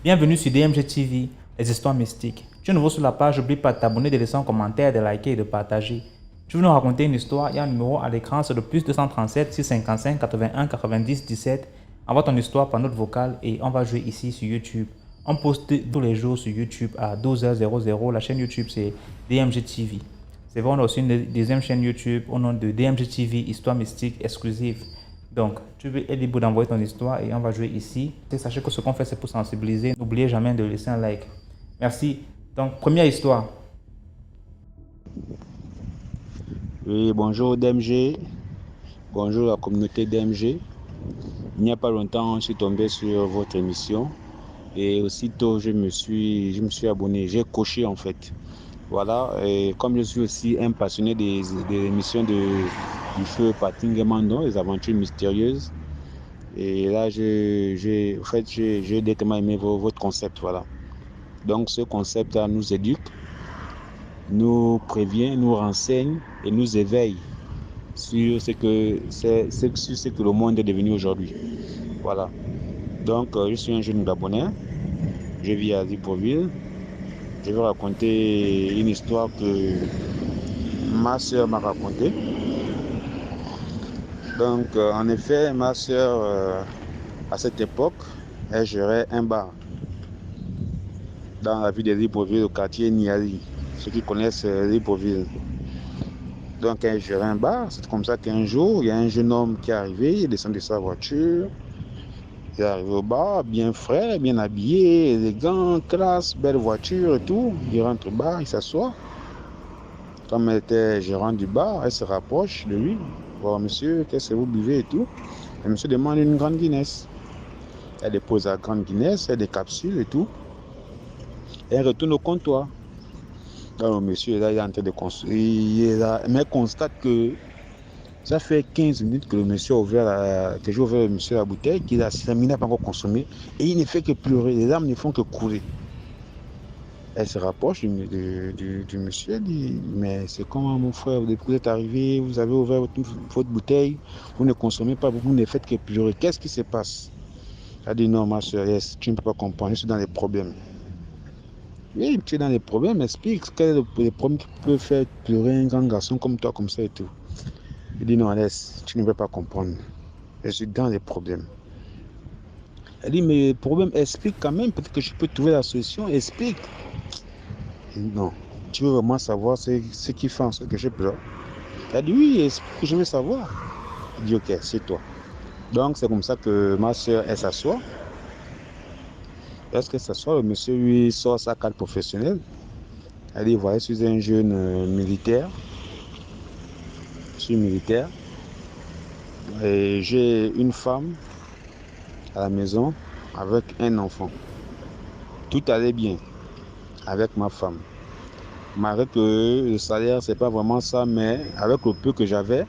Bienvenue sur DMG TV, les histoires mystiques. Tu es nouveau sur la page, n'oublie pas de t'abonner, de laisser un commentaire, de liker et de partager. Je vais nous raconter une histoire, il y a un numéro à l'écran, c'est le plus 237 655 81 90 17. Envoie ton histoire par note vocale et on va jouer ici sur YouTube. On poste tous les jours sur YouTube à 12h00. La chaîne YouTube c'est DMG TV. C'est vrai, on a aussi une deuxième chaîne YouTube au nom de DMG TV, histoire mystique exclusive. Donc, tu es libre d'envoyer ton histoire et on va jouer ici. Et sachez que ce qu'on fait, c'est pour sensibiliser. N'oubliez jamais de laisser un like. Merci. Donc, première histoire. Oui, bonjour DMG. Bonjour la communauté DMG. Il n'y a pas longtemps, je suis tombé sur votre émission. Et aussitôt, je me suis abonné. J'ai coché en fait. Voilà. Et comme je suis aussi un passionné des émissions du feu Pating et Mando, les aventures mystérieuses. Et là, j'ai directement aimé votre concept. Voilà. Donc, ce concept-là nous éduque, nous prévient, nous renseigne et nous éveille sur ce que le monde est devenu aujourd'hui. Voilà. Donc, je suis un jeune Gabonais. Je vis à Libreville. Je vais raconter une histoire que ma soeur m'a racontée. Donc, en effet, ma soeur, à cette époque, elle gérait un bar dans la ville de Libreville, au quartier Niali. Ceux qui connaissent Libreville. Donc, elle gérait un bar. C'est comme ça qu'un jour, il y a un jeune homme qui est arrivé, il descend de sa voiture. Il est arrivé au bar, bien frais, bien habillé, élégant, classe, belle voiture et tout. Il rentre au bar, il s'assoit. Comme elle était gérante du bar, elle se rapproche de lui. Bon, monsieur, qu'est-ce que vous buvez et tout. Et monsieur demande une grande Guinness. Elle dépose la grande Guinness, elle décapsule et tout. Et elle retourne au comptoir. Alors, monsieur, là, il est en train de construire. Mais elle constate que ça fait 15 minutes que le monsieur a ouvert que j'ai ouvert le monsieur la bouteille, qu'il a n'a pas encore consommé. Et il ne fait que pleurer. Les larmes ne font que couler. Elle se rapproche du monsieur, elle dit, mais c'est comment mon frère, vous êtes arrivé, vous avez ouvert votre bouteille, vous ne consommez pas, vous ne faites que pleurer. Qu'est-ce qui se passe? Elle dit, non, ma soeur, tu ne peux pas comprendre, je suis dans les problèmes. Oui, tu es dans les problèmes, explique quel est le problème qui peut faire pleurer un grand garçon comme toi, comme ça et tout. Il dit, non, laisse, tu ne peux pas comprendre, je suis dans les problèmes. Elle dit, mais le problème, explique quand même, peut-être que je peux trouver la solution, explique. Non, tu veux vraiment savoir ce qui fait en sorte que je pleure? Elle dit oui, explique que je veux savoir. Il dit ok, c'est toi. Donc c'est comme ça que ma soeur, elle s'assoit. Lorsqu'elle s'assoit, le monsieur lui sort sa carte professionnelle. Elle dit voilà, je suis un jeune militaire. Je suis militaire. Et j'ai une femme à la maison avec un enfant. Tout allait bien avec ma femme. Malgré que le salaire, c'est pas vraiment ça, mais avec le peu que j'avais,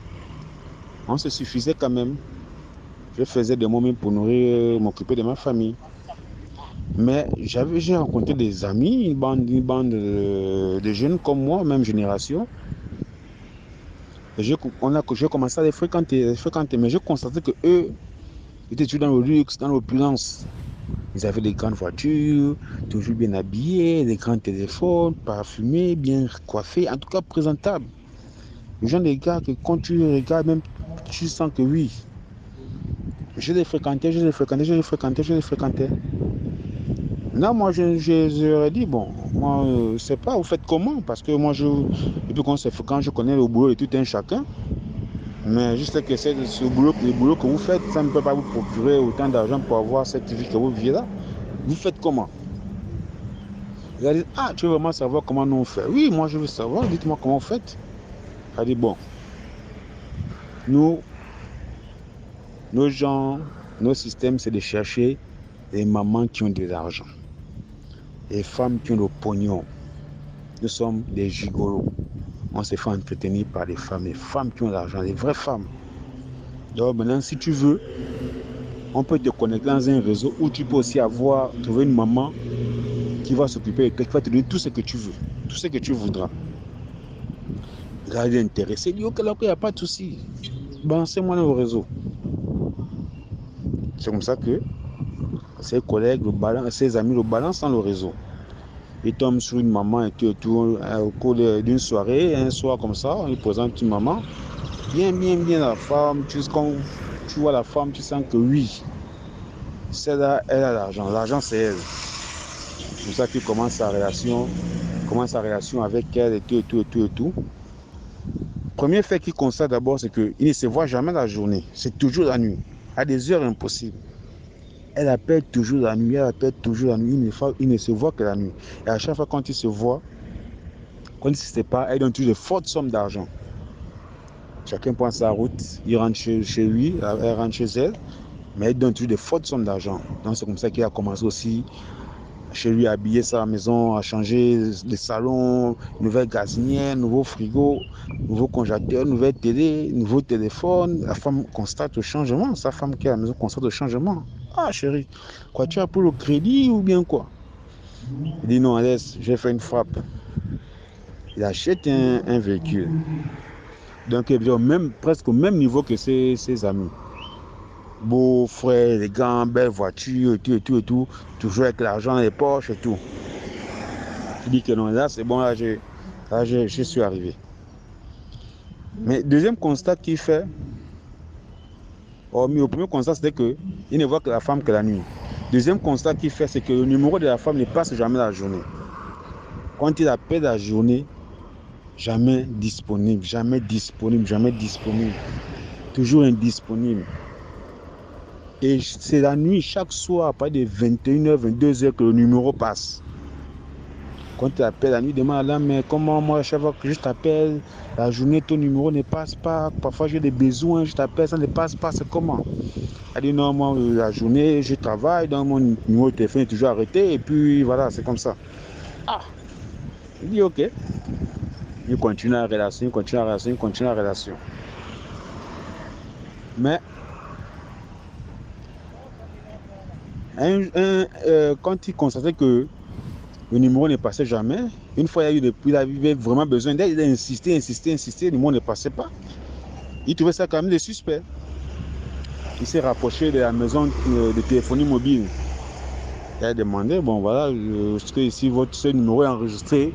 on se suffisait quand même. Je faisais de moi-même pour nourrir, m'occuper de ma famille. Mais j'ai rencontré des amis, une bande de jeunes comme moi, même génération. J'ai commencé à les fréquenter, mais j'ai constaté que eux étaient toujours dans le luxe, dans l'opulence. Ils avaient des grandes voitures, toujours bien habillés, des grands téléphones, parfumés, bien coiffés, en tout cas présentables. Les gens, des gars que quand tu regardes, même tu sens que oui. Je les fréquentais. Là, moi, je leur ai dit, bon, moi, je ne sais pas, vous faites comment? Parce que moi, depuis quand je connais le boulot de tout un chacun, mais je sais que c'est le boulot que vous faites, ça ne peut pas vous procurer autant d'argent pour avoir cette vie que vous vivez là. Vous faites comment? Il a dit, ah, tu veux vraiment savoir comment nous on fait? Oui, moi, je veux savoir, dites-moi comment vous faites. Il a dit, bon, nous, nos gens, nos systèmes, c'est de chercher les mamans qui ont de l'argent. Les femmes qui ont le pognon. Nous sommes des gigolos. On se fait entretenir par les femmes qui ont l'argent, les vraies femmes. Donc maintenant, si tu veux, on peut te connecter dans un réseau où tu peux aussi trouver une maman qui va s'occuper de toi, qui va te donner tout ce que tu veux, tout ce que tu voudras. Là, il est intéressé, il dit ok, il n'y a pas de souci. balancez-moi dans le réseau. C'est comme ça que ses collègues, ses amis le balancent dans le réseau. Il tombe sur une maman et tout au cours d'une soirée, un soir comme ça, il présente une maman. Bien la femme, quand tu vois la femme, tu sens que oui, celle-là, elle a l'argent. L'argent, c'est elle. C'est pour ça qu'il commence sa relation avec elle et tout. Premier fait qu'il constate d'abord, c'est qu'il ne se voit jamais la journée. C'est toujours la nuit, à des heures impossibles. Elle appelle toujours la nuit. Il ne se voit que la nuit. Et à chaque fois quand il se voit, quand il se sépare, elle donne toujours de fortes sommes d'argent. Chacun prend sa route, il rentre chez lui, elle rentre chez elle, mais elle donne toujours de fortes sommes d'argent. Donc c'est comme ça qu'il a commencé aussi chez lui à habiller sa maison, à changer les salons, nouvelle gazinière, nouveau frigo, nouveau congélateur, nouvelle télé, nouveau téléphone. La femme constate le changement. Sa femme qui est à la maison constate le changement. Ah chérie, quoi, tu as pour le crédit ou bien quoi? Il dit non, laisse, j'ai fait une frappe. Il achète un véhicule. Donc il est presque au même niveau que ses amis. Beau frère, élégant, belle voiture, et tout, toujours avec l'argent dans les poches et tout. Il dit que non, là c'est bon, là je suis arrivé. Mais deuxième constat qu'il fait, au premier constat c'était qu'il ne voit que la femme que la nuit. Deuxième constat qu'il fait, c'est que le numéro de la femme ne passe jamais la journée. Quand il appelle la journée, jamais disponible. Toujours indisponible. Et c'est la nuit, chaque soir, à partir de 21h, 22h que le numéro passe. Quand tu appelles la nuit, demande à la mais comment moi, chaque fois que je t'appelle, la journée, ton numéro ne passe pas. Parfois, j'ai des besoins, je t'appelle, ça ne passe pas. C'est comment? Elle dit non, moi, la journée, je travaille, donc mon numéro de téléphone est toujours arrêté. Et puis, voilà, c'est comme ça. Ah! Il dit ok. Il continue la relation. Mais, quand il constatait que le numéro ne passait jamais, une fois il avait vraiment besoin d'aide, il a insisté, le numéro ne passait pas. Il trouvait ça quand même des suspects. Il s'est rapproché de la maison de téléphonie mobile. Il a demandé, bon voilà, est-ce que ici ce numéro est enregistré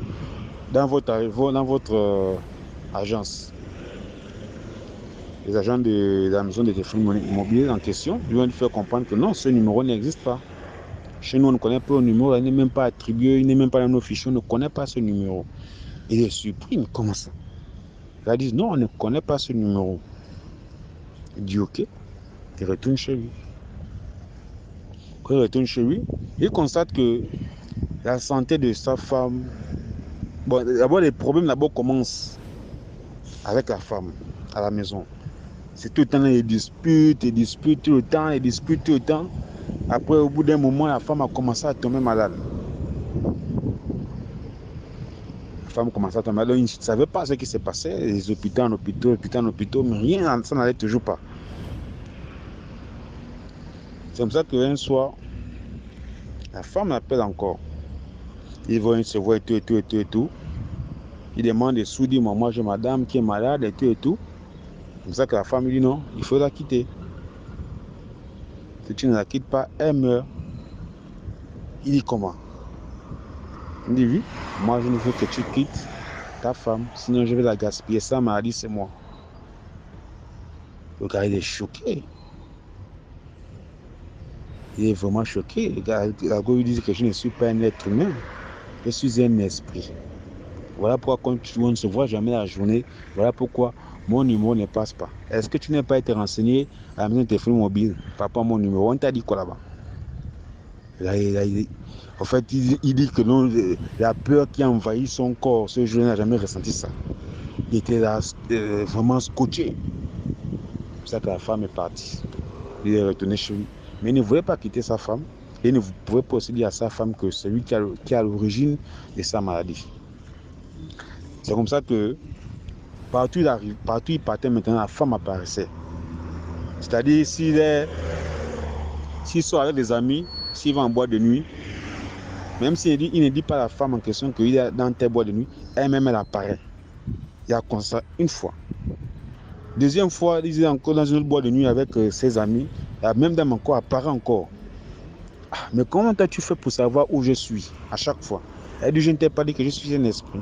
dans votre agence? Les agents de la maison de téléphonie mobile en question lui ont fait comprendre que non, ce numéro n'existe pas. Chez nous, on ne connaît pas le numéro, il n'est même pas attribué, il n'est même pas dans nos fichiers, on ne connaît pas ce numéro. Il est surpris, mais comment ça? Ils disent non, on ne connaît pas ce numéro. Il dit ok, il retourne chez lui. Quand il retourne chez lui, il constate que la santé de sa femme. Bon, d'abord, les problèmes commencent avec la femme à la maison. C'est tout le temps les disputes tout le temps. Après, au bout d'un moment, la femme a commencé à tomber malade. La femme commençait à tomber malade. Il ne savait pas ce qui s'est passé. Les hôpitaux, mais rien, ça n'allait toujours pas. C'est comme ça qu'un soir, la femme appelle encore. Ils se voient et tout. Il demande des sous, dit moi j'ai madame qui est malade et tout. C'est comme ça que la femme dit non, il faut la quitter. Si tu ne la quittes pas, elle meurt. Il dit comment? Il dit oui, moi je ne veux que tu quittes ta femme, sinon je vais la gaspiller. Sa maladie, c'est moi. Le gars, il est choqué. Il est vraiment choqué. Le gars lui dit que je ne suis pas un être humain, je suis un esprit. Voilà pourquoi quand on ne se voit jamais la journée, voilà pourquoi mon numéro ne passe pas. Est-ce que tu n'as pas été renseigné à la maison de téléphone mobile par rapport à mon numéro? On t'a dit quoi là-bas? En fait, il dit que non, la peur qui a envahi son corps, ce jour n'a jamais ressenti ça. Il était là, vraiment scotché. C'est pour ça que la femme est partie. Il est retourné chez lui. Mais il ne voulait pas quitter sa femme. Et il ne pouvait pas aussi dire à sa femme que c'est lui qui a l'origine de sa maladie. C'est comme ça que partout il partait maintenant, la femme apparaissait. C'est-à-dire, s'il sort avec des amis, s'il va en boîte de nuit, même s'il ne dit pas à la femme en question qu'il est dans telle boîte de nuit, elle-même elle apparaît. Il y a comme ça une fois, Deuxième fois, il est encore dans une autre boîte de nuit avec ses amis. La même dame encore apparaît encore. Ah, mais comment as-tu fait pour savoir où je suis à chaque fois? Elle dit, je ne t'ai pas dit que je suis un esprit,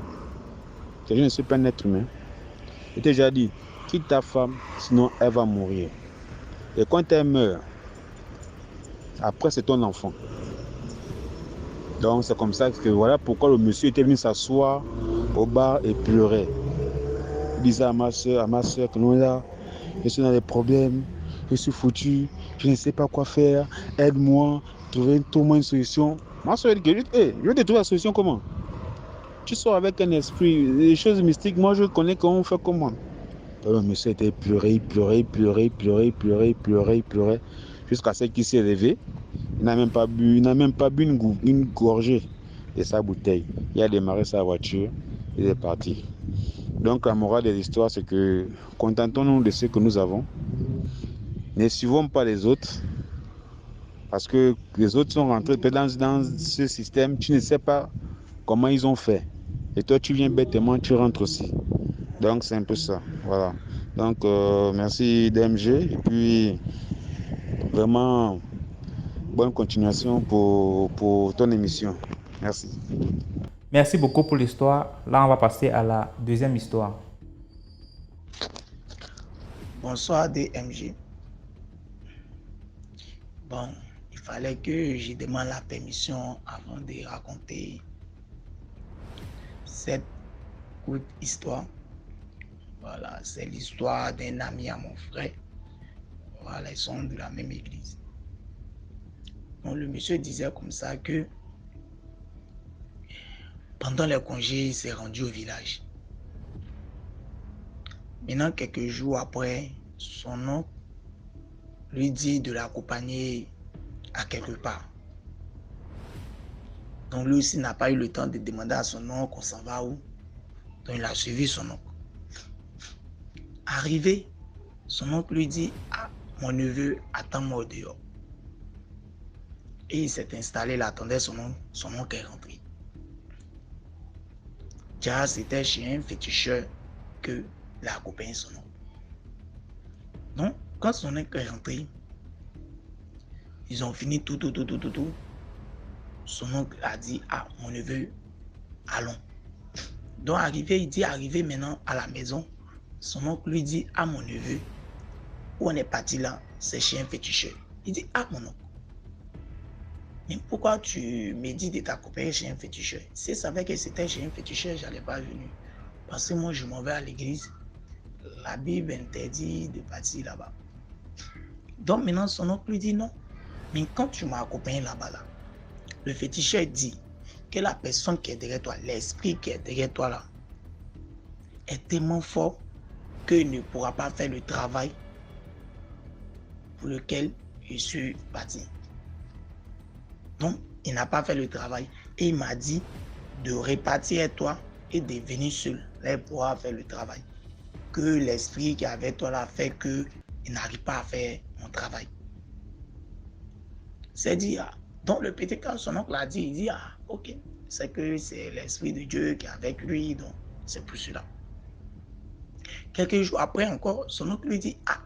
que je ne suis pas un être humain. Je t'ai déjà dit, quitte ta femme, sinon elle va mourir. Et quand elle meurt, après c'est ton enfant. Donc c'est comme ça que voilà pourquoi le monsieur était venu s'asseoir au bar et pleurait. Il disait à ma soeur que non là, je suis dans des problèmes, je suis foutu, je ne sais pas quoi faire, aide-moi, trouver une solution. Ma soeur dit que je vais te trouver la solution comment? Tu sors avec un esprit, les choses mystiques, moi je connais comment on fait comment. Le monsieur était pleurer, jusqu'à ce qu'il s'est levé. Il n'a même pas bu, une gorgée de sa bouteille. Il a démarré sa voiture, il est parti. Donc la morale de l'histoire, c'est que contentons-nous de ce que nous avons. Ne suivons pas les autres, parce que les autres sont rentrés dans ce système, tu ne sais pas comment ils ont fait. Et toi, tu viens bêtement, tu rentres aussi. Donc c'est un peu ça, voilà. Donc merci DMG, et puis vraiment bonne continuation pour ton émission. Merci. Merci beaucoup pour l'histoire. Là, on va passer à la deuxième histoire. Bonsoir DMG. Bon, il fallait que je demande la permission avant de raconter cette courte histoire. Voilà, c'est l'histoire d'un ami à mon frère. Voilà, ils sont de la même église. Donc le monsieur disait comme ça que pendant les congés, il s'est rendu au village. Maintenant, quelques jours après, son oncle lui dit de l'accompagner à quelque part. Donc lui aussi n'a pas eu le temps de demander à son oncle qu'on s'en va où. Donc il a suivi son oncle. Arrivé, son oncle lui dit « Ah, mon neveu, attends-moi au dehors. » Et il s'est installé, il attendait son oncle est rentré. Déjà, c'était chez un féticheur que il a accompagné son oncle. Donc, quand son oncle est rentré, ils ont fini tout. Son oncle a dit « Ah, mon neveu, allons. » Donc, il dit « Arrivé maintenant à la maison. » Son oncle lui dit « Ah, mon neveu, où on est parti là, c'est chez un féticheur. » Il dit « Ah, mon oncle, mais pourquoi tu me dis de t'accompagner chez un féticheur? Si je savais que c'était chez un féticheur, je n'allais pas venir. Parce que moi, je m'en vais à l'église. La Bible interdit de partir là-bas. » Donc maintenant, son oncle lui dit non. Mais quand tu m'as accompagné là-bas, là, le féticheur dit que la personne qui est derrière toi, l'esprit qui est derrière toi là, est tellement fort qu'il ne pourra pas faire le travail pour lequel je suis parti. Donc, il n'a pas fait le travail et il m'a dit de repartir avec toi et de venir seul. Là, il pourra faire le travail. Que l'esprit qui est avec toi là fait qu'il n'arrive pas à faire mon travail. C'est dit, ah. Donc le petit, quand son oncle a dit, il dit, ah, ok, c'est que c'est l'esprit de Dieu qui est avec lui, donc c'est pour cela. Quelques jours après encore, son oncle lui dit, ah,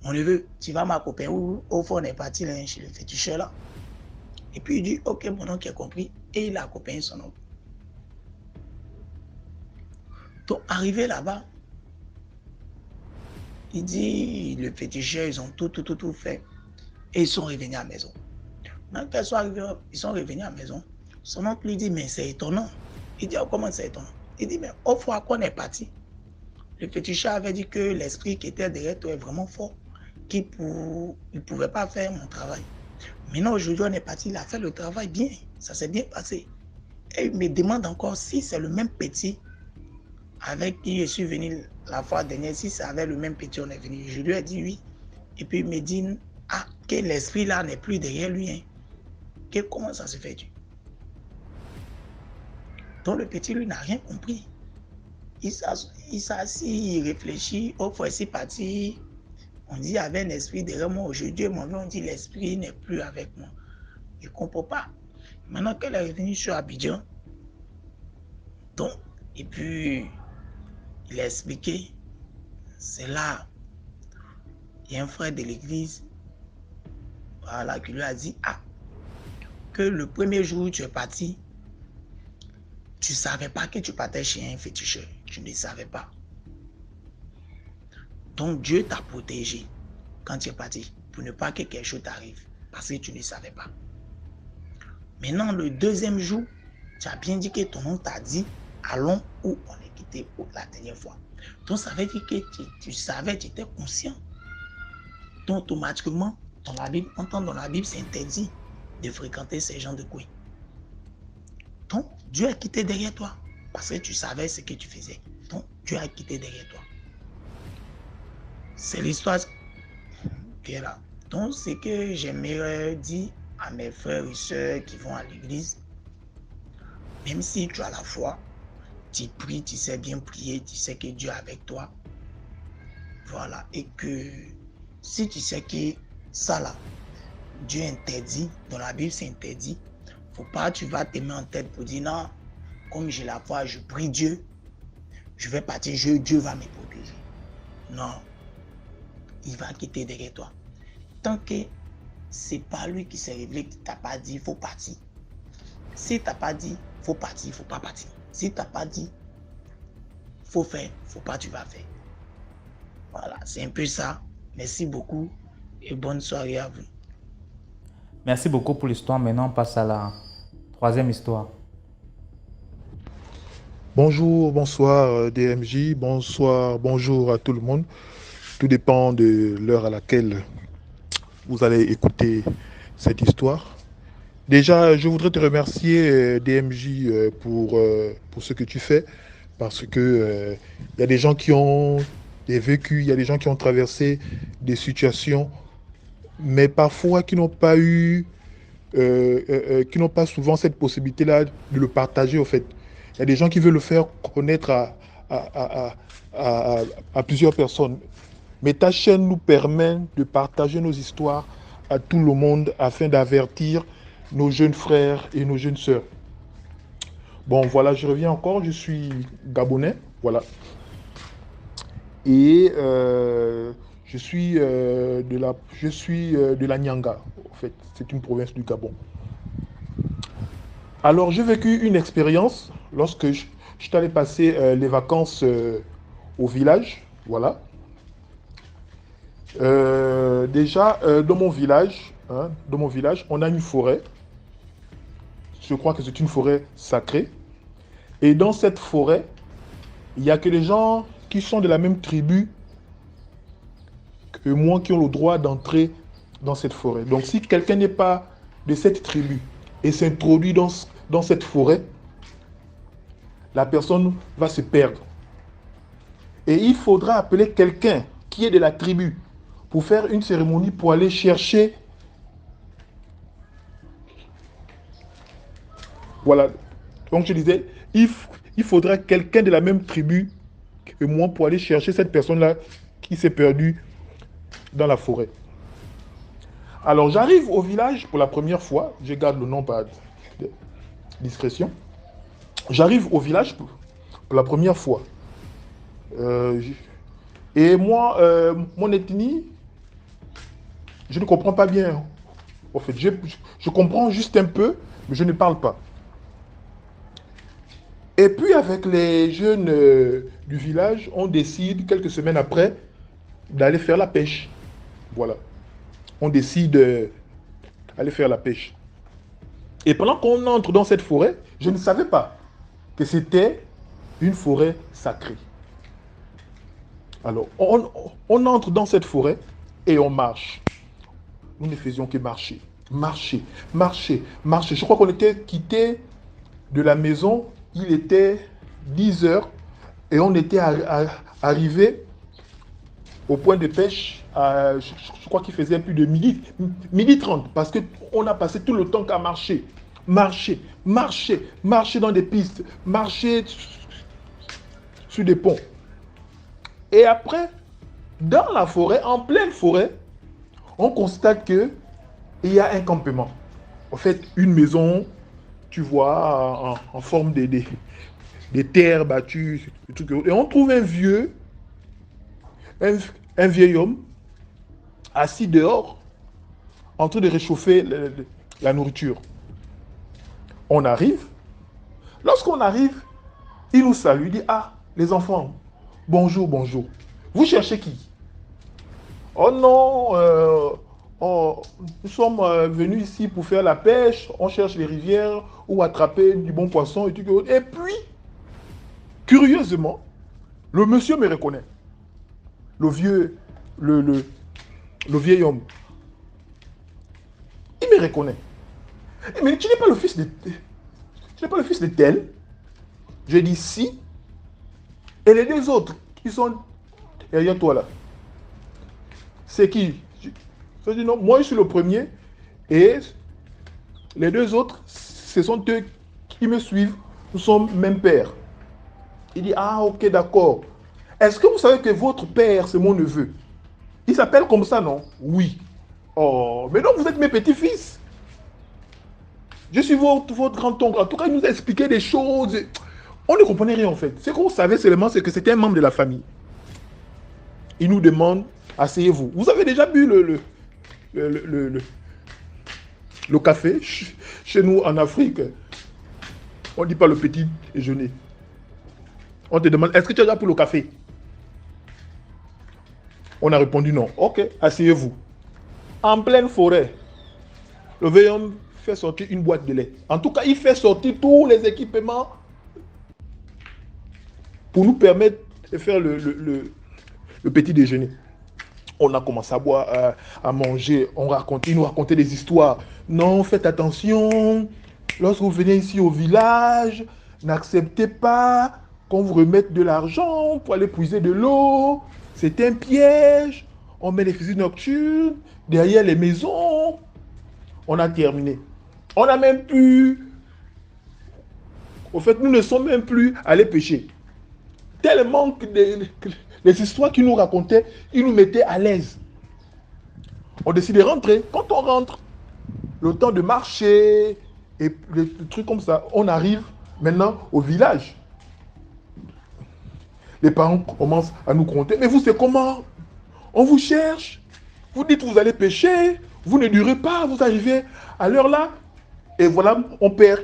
mon neveu, tu vas m'accompagner au fond, on est parti là, chez le féticheur là. Et puis il dit, ok, mon oncle a compris, et il a accompagné son oncle. Donc arrivé là-bas, il dit, le féticheur, ils ont tout fait, et ils sont revenus à la maison. Quand ils sont revenus à la maison, son oncle lui dit, mais c'est étonnant. Il dit, oh, comment c'est étonnant? Il dit, mais au fois qu'on est parti, le féticheur avait dit que l'esprit qui était derrière toi est vraiment fort, qu'il ne pouvait pas faire mon travail. Maintenant, aujourd'hui, on est parti, il a fait le travail bien, ça s'est bien passé. Et il me demande encore si c'est le même petit avec qui je suis venu la fois dernière, si c'est avec le même petit on est venu. Je lui ai dit oui. Et puis il me dit, ah, que l'esprit là n'est plus derrière lui. Hein. Comment ça se fait? Donc le petit, lui, n'a rien compris. Il s'assit, il réfléchit. Au fois, c'est parti. On dit, il y avait un esprit derrière moi. Aujourd'hui, on dit, l'esprit n'est plus avec moi. Il ne comprend pas. Maintenant qu'elle est revenue sur Abidjan, donc, et puis, il a expliqué, c'est là il y a un frère de l'église voilà, qui lui a dit que le premier jour où tu es parti, tu ne savais pas que tu partais chez un féticheur. Tu ne savais pas. Donc Dieu t'a protégé quand tu es parti pour ne pas que quelque chose t'arrive parce que tu ne savais pas. Maintenant, le deuxième jour, tu as bien dit que ton oncle t'a dit allons où on est quitté pour la dernière fois. Donc ça veut dire que tu savais, tu étais conscient. Donc automatiquement, dans la Bible, c'est interdit de fréquenter ces gens de couilles. Donc Dieu a quitté derrière toi parce que tu savais ce que tu faisais. Donc Dieu a quitté derrière toi. C'est l'histoire qui est là. Donc ce que j'aimerais dire à mes frères et sœurs qui vont à l'église, même si tu as la foi, tu pries, tu sais bien prier, tu sais que Dieu est avec toi. Voilà. Et que si tu sais que ça là, Dieu interdit, dans la Bible c'est interdit, faut pas tu vas te mettre en tête pour dire non, comme j'ai la foi, je prie Dieu, je vais partir, Dieu va me protéger. Non, il va quitter derrière toi. Tant que c'est pas lui qui s'est révélé, qui t'a pas dit, il faut partir. Si t'as pas dit, faut partir, il faut pas partir. Si t'as pas dit, faut faire, faut pas, tu vas faire. Voilà, c'est un peu ça. Merci beaucoup et bonne soirée à vous. Merci beaucoup pour l'histoire. Maintenant, on passe à la troisième histoire. Bonjour, bonsoir DMJ, bonjour à tout le monde. Tout dépend de l'heure à laquelle vous allez écouter cette histoire. Déjà, je voudrais te remercier DMJ pour ce que tu fais, parce que y a des gens qui ont des vécus, il y a des gens qui ont traversé des situations, mais parfois qui n'ont pas eu, qui n'ont pas souvent cette possibilité-là de le partager au fait. Il y a des gens qui veulent le faire connaître à plusieurs personnes. Mais ta chaîne nous permet de partager nos histoires à tout le monde afin d'avertir nos jeunes frères et nos jeunes sœurs. Bon, voilà, je reviens encore. Je suis gabonais, voilà. Et je suis de la Nyanga, en fait. C'est une province du Gabon. Alors, j'ai vécu une expérience lorsque je suis allé passer les vacances au village, voilà. Déjà, dans mon village, on a une forêt. Je crois que c'est une forêt sacrée. Et dans cette forêt, il n'y a que les gens qui sont de la même tribu que moi qui ont le droit d'entrer dans cette forêt. Donc, si quelqu'un n'est pas de cette tribu et s'introduit dans cette forêt, la personne va se perdre. Et il faudra appeler quelqu'un qui est de la tribu pour faire une cérémonie pour aller chercher. Voilà. Donc je disais, il faudra quelqu'un de la même tribu que moi pour aller chercher cette personne-là qui s'est perdue dans la forêt. Alors j'arrive au village pour la première fois, je garde le nom par discrétion. J'arrive au village pour la première fois. Et moi, mon ethnie, je ne comprends pas bien. En fait, je comprends juste un peu, mais je ne parle pas. Et puis avec les jeunes du village, on décide quelques semaines après d'aller faire la pêche. Voilà. On décide d'aller faire la pêche. Et pendant qu'on entre dans cette forêt, je ne savais pas que c'était une forêt sacrée. Alors, on entre dans cette forêt et on marche. Nous ne faisions que marcher. Marcher. Je crois qu'on était quitté de la maison, il était 10 heures et on était arrivé au point de pêche, je crois qu'il faisait plus de midi 30, parce qu'on a passé tout le temps qu'à marcher. Marcher dans des pistes, marcher sur des ponts. Et après, dans la forêt, en pleine forêt, on constate qu'il y a un campement. En fait, une maison, tu vois, en forme des terres battues. Et on trouve un vieil homme assis dehors, en train de réchauffer la nourriture. On arrive. Lorsqu'on arrive, il nous salue, il dit, ah, les enfants, bonjour, bonjour. Vous cherchez qui? Oh non, nous sommes venus ici pour faire la pêche, on cherche les rivières ou attraper du bon poisson et tout. Et puis, curieusement, le monsieur me reconnaît. Le vieil homme. Il me reconnaît. Mais tu n'es pas le fils de... Tu n'es pas le fils de tel? Je dis si. Et les deux autres qui sont derrière toi là, c'est qui? Je dis non, moi je suis le premier. Et les deux autres, ce sont eux qui me suivent. Nous sommes même père. Il dit, ah ok, d'accord. Est-ce que vous savez que votre père, c'est mon neveu? Il s'appelle comme ça, non? Oui. Oh, mais donc vous êtes mes petits-fils. Je suis votre grand-oncle. En tout cas, il nous a expliqué des choses. On ne comprenait rien en fait. Ce qu'on savait seulement, c'est que c'était un membre de la famille. Il nous demande, asseyez-vous. Vous avez déjà bu le café? Chez nous en Afrique, on ne dit pas le petit déjeuner. On te demande, est-ce que tu as déjà pris le café? On a répondu non. Ok, asseyez-vous. En pleine forêt, le vieil homme fait sortir une boîte de lait. En tout cas, il fait sortir tous les équipements pour nous permettre de faire le petit déjeuner. On a commencé à boire, à manger, il nous racontait des histoires. Non, faites attention, lorsque vous venez ici au village, n'acceptez pas qu'on vous remette de l'argent pour aller puiser de l'eau. C'est un piège. On met les fusils nocturnes derrière les maisons. On a terminé. On n'a même plus... Au fait, nous ne sommes même plus allés pêcher. Tellement que les histoires qu'il nous racontait, ils nous mettaient à l'aise. On décide de rentrer. Quand on rentre, le temps de marcher et des trucs comme ça, on arrive maintenant au village. Les parents commencent à nous compter. Mais vous, c'est comment? On vous cherche. Vous dites que vous allez pêcher. Vous ne durez pas. Vous arrivez à l'heure là. Et voilà, mon père,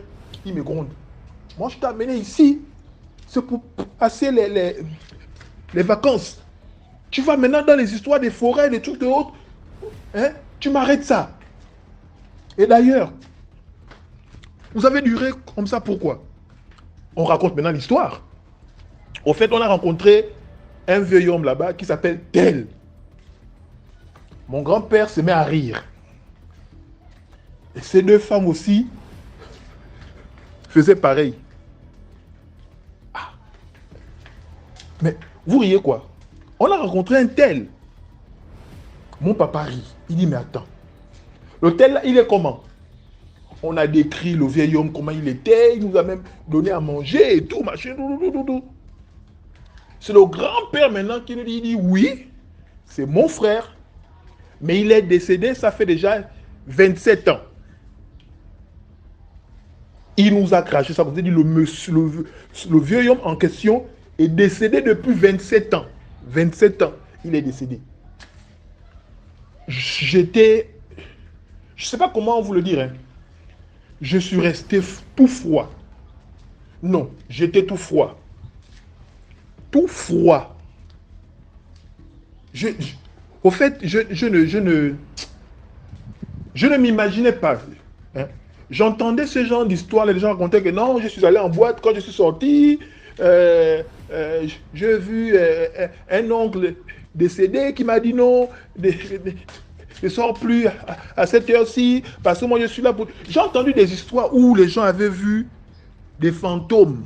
il me gronde. Moi, je t'ai amené ici. C'est pour passer les vacances. Tu vas maintenant dans les histoires des forêts, des trucs de autres. Hein? Tu m'arrêtes ça. Et d'ailleurs, vous avez duré comme ça, pourquoi? On raconte maintenant l'histoire. Au fait, on a rencontré un vieux homme là-bas qui s'appelle Tel. Mon grand-père se met à rire. Et ces deux femmes aussi faisaient pareil. Ah. Mais vous riez quoi? On a rencontré un Tel. Mon papa rit. Il dit, mais attends. Le Tel là, il est comment? On a décrit le vieil homme, comment il était. Il nous a même donné à manger et tout, machin. C'est le grand-père maintenant qui nous dit, il dit oui, c'est mon frère. Mais il est décédé, ça fait déjà 27 ans. Il nous a craché ça. Vous avez dit, le vieux homme en question est décédé depuis 27 ans. 27 ans, il est décédé. J'étais... Je ne sais pas comment vous le dire. Hein. Je suis resté tout froid. Non, j'étais tout froid. Tout froid. Au fait, je ne m'imaginais pas. Hein. J'entendais ce genre d'histoire, les gens racontaient que non, je suis allé en boîte, quand je suis sorti, j'ai vu un oncle décédé qui m'a dit non, ne sors plus à cette heure-ci, parce que moi je suis là pour... J'ai entendu des histoires où les gens avaient vu des fantômes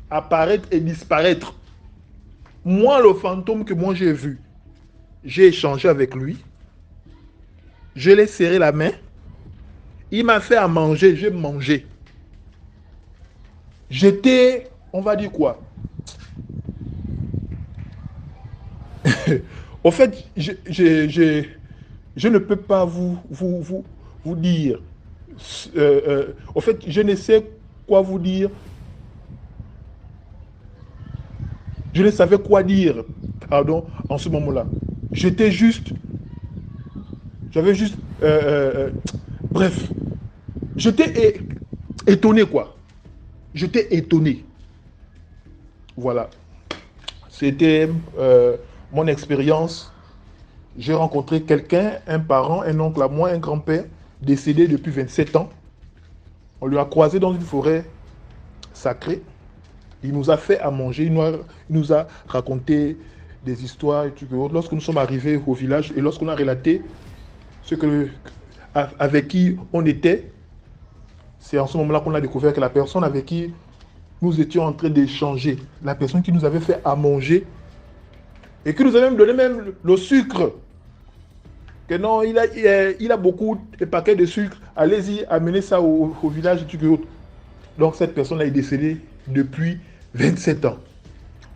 apparaître et disparaître. Moi, le fantôme que moi j'ai vu, j'ai échangé avec lui, je l'ai serré la main, il m'a fait à manger, j'ai mangé. J'étais, on va dire quoi? Au fait, je ne peux pas vous dire. Au fait, je ne sais quoi vous dire. Je ne savais quoi dire, pardon, en ce moment-là. J'étais juste J'avais juste... bref, j'étais étonné, quoi. J'étais étonné. Voilà. C'était mon expérience. J'ai rencontré quelqu'un, un parent, un oncle à moi, un grand-père, décédé depuis 27 ans. On lui a croisé dans une forêt sacrée. Il nous a fait à manger, il nous a raconté des histoires et tout. Lorsque nous sommes arrivés au village et lorsqu'on a relaté avec qui on était, c'est en ce moment-là qu'on a découvert que la personne avec qui nous étions en train d'échanger, la personne qui nous avait fait à manger et qui nous avait même donné même le sucre, que non, il a beaucoup de paquets de sucre, allez-y, amenez ça au village et tout. Donc cette personne est décédée depuis 27 ans.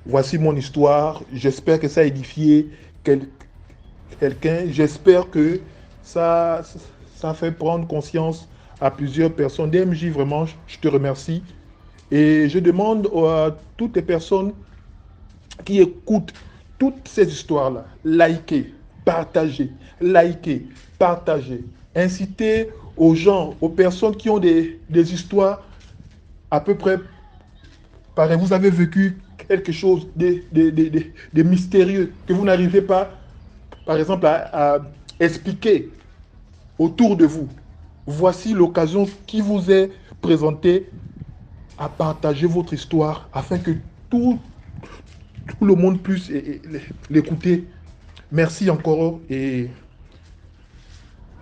Voici mon histoire. J'espère que ça a édifié quelqu'un. J'espère que ça fait prendre conscience à plusieurs personnes. DMJ, vraiment, je te remercie. Et je demande à toutes les personnes qui écoutent toutes ces histoires-là, likez, partagez, incitez aux gens, aux personnes qui ont des histoires à peu près pareil. Vous avez vécu quelque chose de mystérieux que vous n'arrivez pas, par exemple, à expliquer autour de vous. Voici l'occasion qui vous est présentée à partager votre histoire afin que tout le monde puisse l'écouter. Merci encore et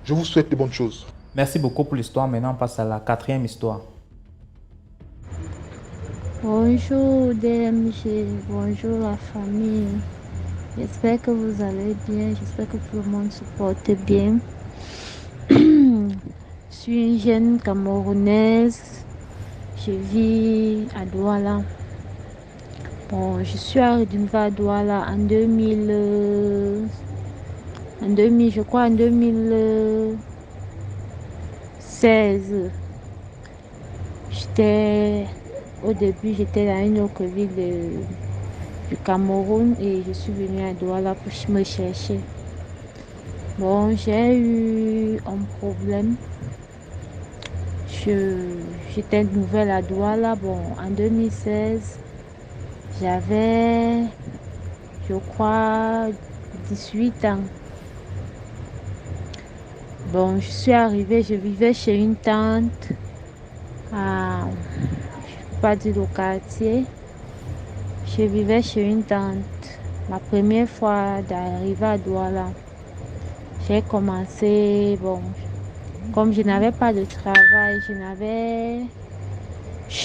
je vous souhaite de bonnes choses. Merci beaucoup pour l'histoire. Maintenant, on passe à la 4e histoire. Bonjour DMG, bonjour la famille. J'espère que vous allez bien, j'espère que tout le monde se porte bien. Je suis une jeune Camerounaise, je vis à Douala. Bon, je suis arrivée à Douala en 2016. Au début, j'étais dans une autre ville du Cameroun et je suis venue à Douala pour me chercher. Bon, j'ai eu un problème. J'étais nouvelle à Douala. Bon, en 2016, j'avais, je crois, 18 ans. Bon, je suis arrivée, je vivais chez une tante à... pas dire au quartier. Je vivais chez une tante. Ma première fois d'arriver à Douala, j'ai commencé, bon, comme je n'avais pas de travail, je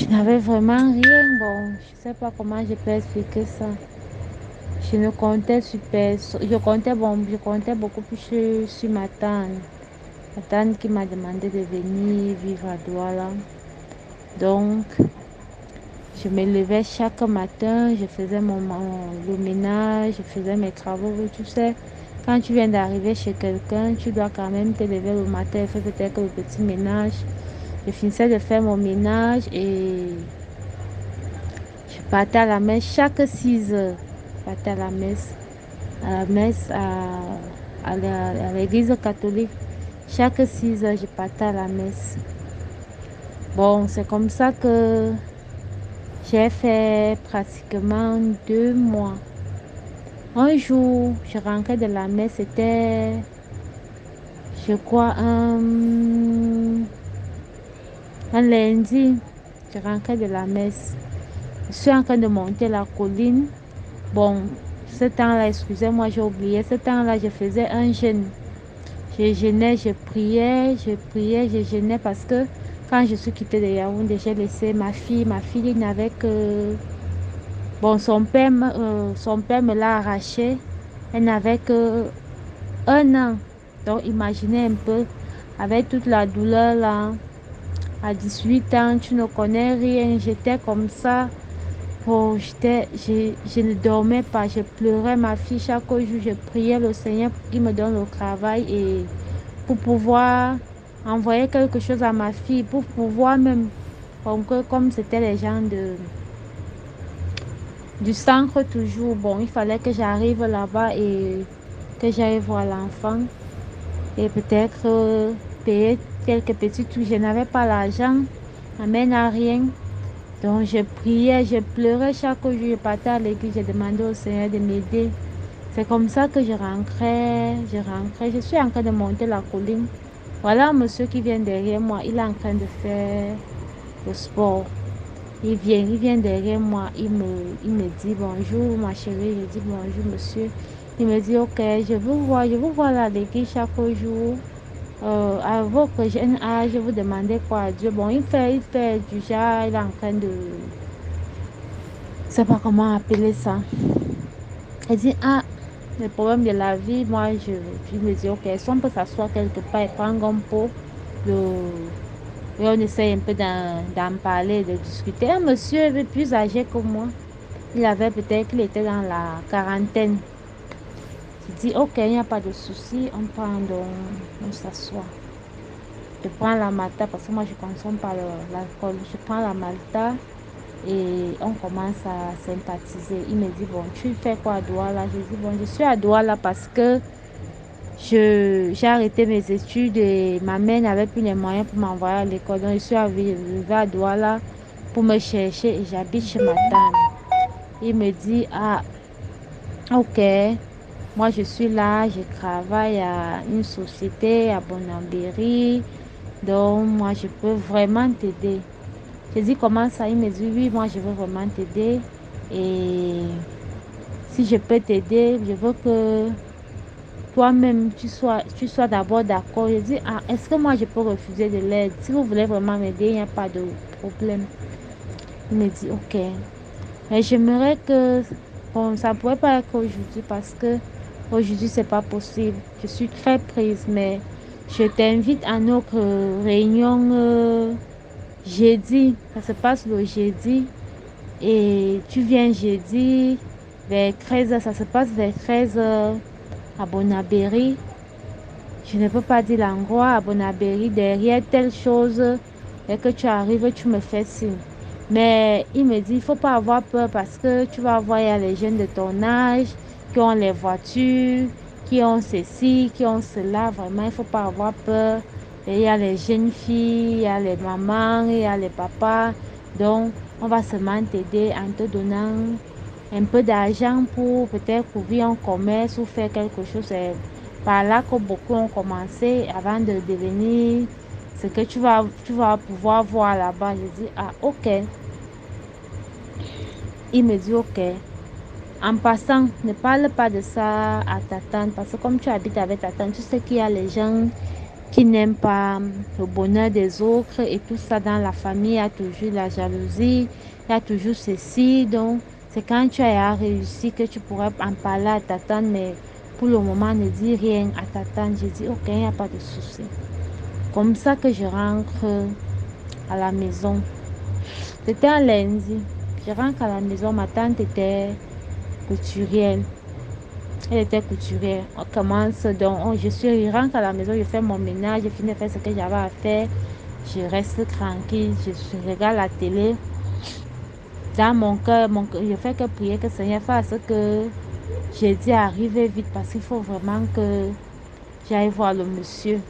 n'avais vraiment rien. Bon, je sais pas comment je peux expliquer ça. Je comptais beaucoup plus sur ma tante. Ma tante qui m'a demandé de venir vivre à Douala. Donc, je me levais chaque matin, je faisais le ménage, je faisais mes travaux. Tu sais, quand tu viens d'arriver chez quelqu'un, tu dois quand même te lever le matin et faire peut-être le petit ménage. Je finissais de faire mon ménage et je partais à la messe chaque 6 heures. Je partais à la messe à l'église catholique. Chaque 6 heures, je partais à la messe. Bon, c'est comme ça que j'ai fait pratiquement 2 mois. Un jour, je rentrais de la messe, c'était, je crois, un lundi. Je rentrais de la messe. Je suis en train de monter la colline. Bon, ce temps-là, excusez-moi, j'ai oublié. Ce temps-là, je faisais un jeûne. Je jeûnais, je priais, je jeûnais parce que quand je suis quittée de Yaoundé, j'ai laissé ma fille. Ma fille n'avait que... Bon, son père me l'a arrachée. Elle n'avait que 1 an. Donc, imaginez un peu, avec toute la douleur là, à 18 ans, tu ne connais rien. J'étais comme ça. Bon, je ne dormais pas. Je pleurais ma fille chaque jour. Je priais le Seigneur pour qu'il me donne le travail et pour pouvoir envoyer quelque chose à ma fille, pour pouvoir même, comme c'était les gens du centre toujours, bon, il fallait que j'arrive là-bas et que j'aille voir l'enfant. et peut-être payer quelques petits trucs. Je n'avais pas l'argent, ma mère n'a rien. Donc je priais, je pleurais chaque jour, je partais à l'église, je demandais au Seigneur de m'aider. C'est comme ça que je rentrais. Je suis en train de monter la colline. Voilà un monsieur qui vient derrière moi, il est en train de faire le sport. Il vient derrière moi, il me dit bonjour ma chérie, je dis bonjour monsieur. Il me dit ok, je vous vois là à l'église chaque jour. À votre jeune âge, vous demandez quoi à Dieu. Bon, il fait du genre, il est en train de... Je ne sais pas comment appeler ça. Il dit, ah, le problème de la vie, moi, je me dis, ok, si on peut s'asseoir quelque part et prendre un pot, et on essaie un peu d'en parler, de discuter. Un monsieur plus âgé que moi, il était dans la quarantaine. Je dis, ok, il n'y a pas de souci, on s'assoit. Je prends la malta parce que moi je ne consomme pas l'alcool. Je prends la malta et on commence à sympathiser. Il me dit, bon, tu fais quoi à Douala? Je dis, bon, je suis à Douala parce que j'ai arrêté mes études et ma mère n'avait plus les moyens pour m'envoyer à l'école. Donc je suis arrivée à Douala pour me chercher et j'habite chez ma tante. Il me dit, ah, ok. Moi, je suis là, je travaille à une société à Bonambéry. Donc, moi, je peux vraiment t'aider. Je dis, comment ça? Il me dit, oui, moi, je veux vraiment t'aider. Et si je peux t'aider, je veux que toi-même, tu sois d'abord d'accord. Je dis, ah, est-ce que moi, je peux refuser de l'aide? Si vous voulez vraiment m'aider, il n'y a pas de problème. Il me dit, ok. Mais j'aimerais que, bon, ça ne pourrait pas être aujourd'hui parce que aujourd'hui, c'est pas possible. Je suis très prise, mais je t'invite à notre réunion jeudi. Ça se passe le jeudi. Et tu viens jeudi vers 13h. Ça se passe vers 13h à Bonabéry. Je ne peux pas dire l'endroit à Bonabéry. Derrière telle chose, et que tu arrives, tu me fais signe. Mais il me dit, il ne faut pas avoir peur parce que tu vas voir, il y a les jeunes de ton âge qui ont les voitures, qui ont ceci, qui ont cela. Vraiment, il ne faut pas avoir peur. Et il y a les jeunes filles, il y a les mamans, il y a les papas. Donc, on va seulement t'aider en te donnant un peu d'argent pour peut-être ouvrir un commerce ou faire quelque chose. C'est par là que beaucoup ont commencé avant de devenir ce que tu vas pouvoir voir là-bas. Je dis, ah, ok. Il me dit, ok. En passant, ne parle pas de ça à ta tante parce que comme tu habites avec ta tante, tu sais qu'il y a les gens qui n'aiment pas le bonheur des autres et tout ça dans la famille. Il y a toujours la jalousie, il y a toujours ceci. Donc, c'est quand tu as réussi que tu pourrais en parler à ta tante, mais pour le moment, ne dis rien à ta tante. Je dis, ok, il n'y a pas de souci. Comme ça que je rentre à la maison. C'était un lundi. Je rentre à la maison, ma tante était couturière. Elle était couturière. On commence, donc je rentre à la maison, je fais mon ménage, je finis de faire ce que j'avais à faire. Je reste tranquille, je regarde la télé. Dans mon cœur, je fais que prier que le Seigneur fasse que j'ai dit arriver vite parce qu'il faut vraiment que j'aille voir le monsieur.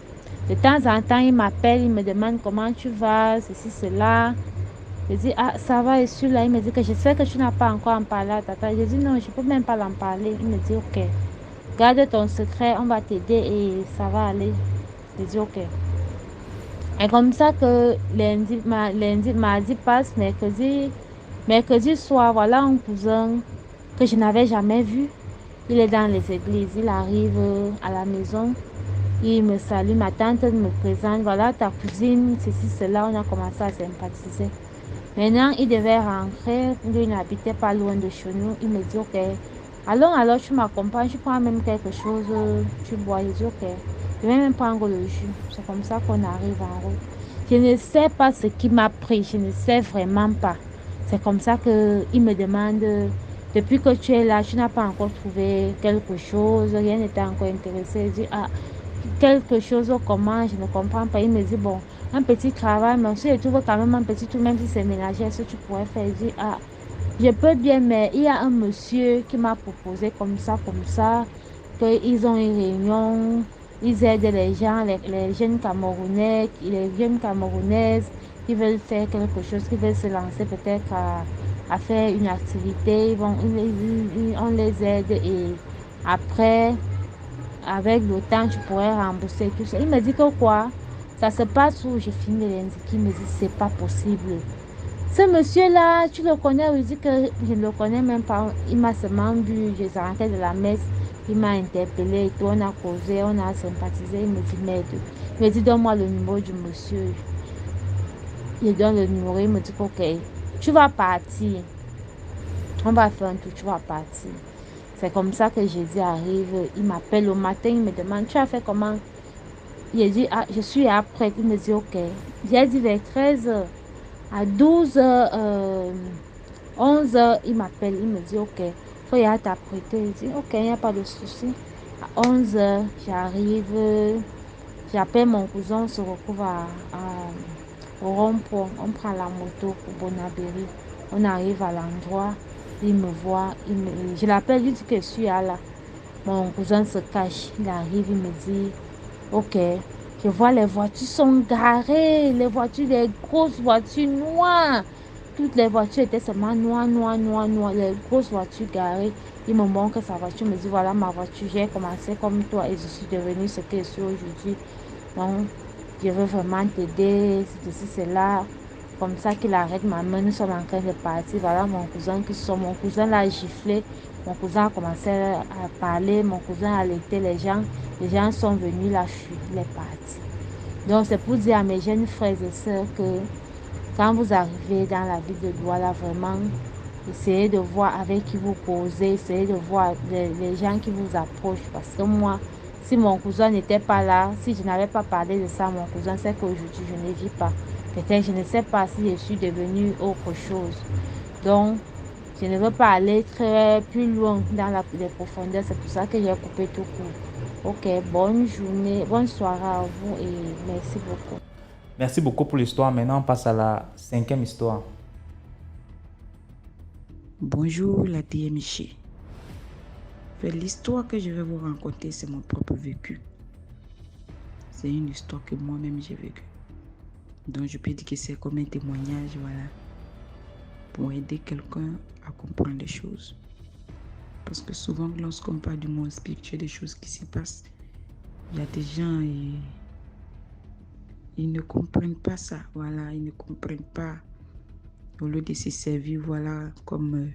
De temps en temps, il m'appelle, il me demande comment tu vas, ceci, cela. Je dis, ah, ça va, et celui-là, il me dit que je sais que tu n'as pas encore en parlé à ta tante. Je dis, non, je ne peux même pas l'en parler. Il me dit, ok, garde ton secret, on va t'aider et ça va aller. Je dis, ok. Et comme ça que lundi, mardi passe, mercredi soir, voilà un cousin que je n'avais jamais vu. Il est dans les églises, il arrive à la maison. Il me salue, ma tante me présente, voilà ta cousine, ceci, cela, on a commencé à sympathiser. Maintenant, il devait rentrer, lui n'habitait pas loin de chez nous. Il me dit, ok, alors tu m'accompagnes, tu prends même quelque chose, tu bois. Je dis, ok, je vais même prendre le jus. C'est comme ça qu'on arrive en route. Je ne sais pas ce qui m'a pris, je ne sais vraiment pas. C'est comme ça qu'il me demande, depuis que tu es là, tu n'as pas encore trouvé quelque chose, rien n'était encore intéressé. Je dis, ah, quelque chose, comment, je ne comprends pas. Il me dit, bon, un petit travail, mais si je trouve quand même un petit truc, même si c'est ménager, ce que tu pourrais faire. Je dis, ah, je peux bien, mais il y a un monsieur qui m'a proposé comme ça, qu'ils ont une réunion Ils aident les gens, les jeunes Camerounais, les jeunes Camerounaises qui veulent faire quelque chose, qui veulent se lancer peut-être à faire une activité. On les aide et après, avec le temps, tu pourrais rembourser tout ça. Il me dit que quoi? Ça se passe où je finis l'indiquer. Il me dit, c'est pas possible. Ce monsieur-là, tu le connais? Il dit que je ne le connais même pas. Il m'a seulement vu, je rentrais de la messe. Il m'a interpellé et tout. On a causé, on a sympathisé. Il me dit, merde. Il me dit, donne-moi le numéro du monsieur. Il donne le numéro. Il me dit, ok, tu vas partir. On va faire un tour, tu vas partir. C'est comme ça que jeudi arrive. Il m'appelle au matin, il me demande, tu as fait comment? Il dit, ah, je suis après. Il me dit, ok. J'ai dit vers 13h. À 12h, 11h, il m'appelle. Il me dit, ok, faut y aller t'apprêter. Il dit, ok, il n'y a pas de souci. À 11h, j'arrive. J'appelle mon cousin, on se retrouve au rond-point. On prend la moto pour Bonabéry. On arrive à l'endroit. Il me voit. Je l'appelle, il dit que je suis là. Mon cousin se cache. Il arrive, il me dit, ok, je vois les voitures sont garées. Les voitures, les grosses voitures noires. Toutes les voitures étaient seulement noires. Les grosses voitures garées. Il me montre sa voiture. Il me dit, voilà ma voiture. J'ai commencé comme toi et je suis devenue ce que je suis aujourd'hui. Donc, je veux vraiment t'aider. C'est là. Comme ça qu'il arrête ma main. Nous sommes en train de partir. Voilà mon cousin qui sort. Mon cousin l'a giflé. Mon cousin a commencé à parler. Mon cousin a alerté les gens. Les gens sont venus, la fuite, il est parti. Donc, c'est pour dire à mes jeunes frères et sœurs que quand vous arrivez dans la ville de Douala, vraiment, essayez de voir avec qui vous causez. Essayez de voir les gens qui vous approchent. Parce que moi, si mon cousin n'était pas là, si je n'avais pas parlé de ça à mon cousin, c'est qu'aujourd'hui, je ne vis pas. Peut-être, je ne sais pas si je suis devenue autre chose. Donc, je ne veux pas aller très plus loin dans les profondeurs. C'est pour ça que j'ai coupé tout court. Ok, bonne journée, bonne soirée à vous et merci beaucoup. Merci beaucoup pour l'histoire. Maintenant, on passe à la 5e histoire. Bonjour la DMG. L'histoire que je vais vous raconter, c'est mon propre vécu. C'est une histoire que moi-même j'ai vécue. Donc je peux dire que c'est comme un témoignage, voilà, pour aider quelqu'un à comprendre les choses. Parce que souvent, lorsqu'on parle du monde spirituel, des choses qui s'y passent, il y a des gens et ils ne comprennent pas ça, voilà, ils ne comprennent pas. Au lieu de se servir, voilà, comme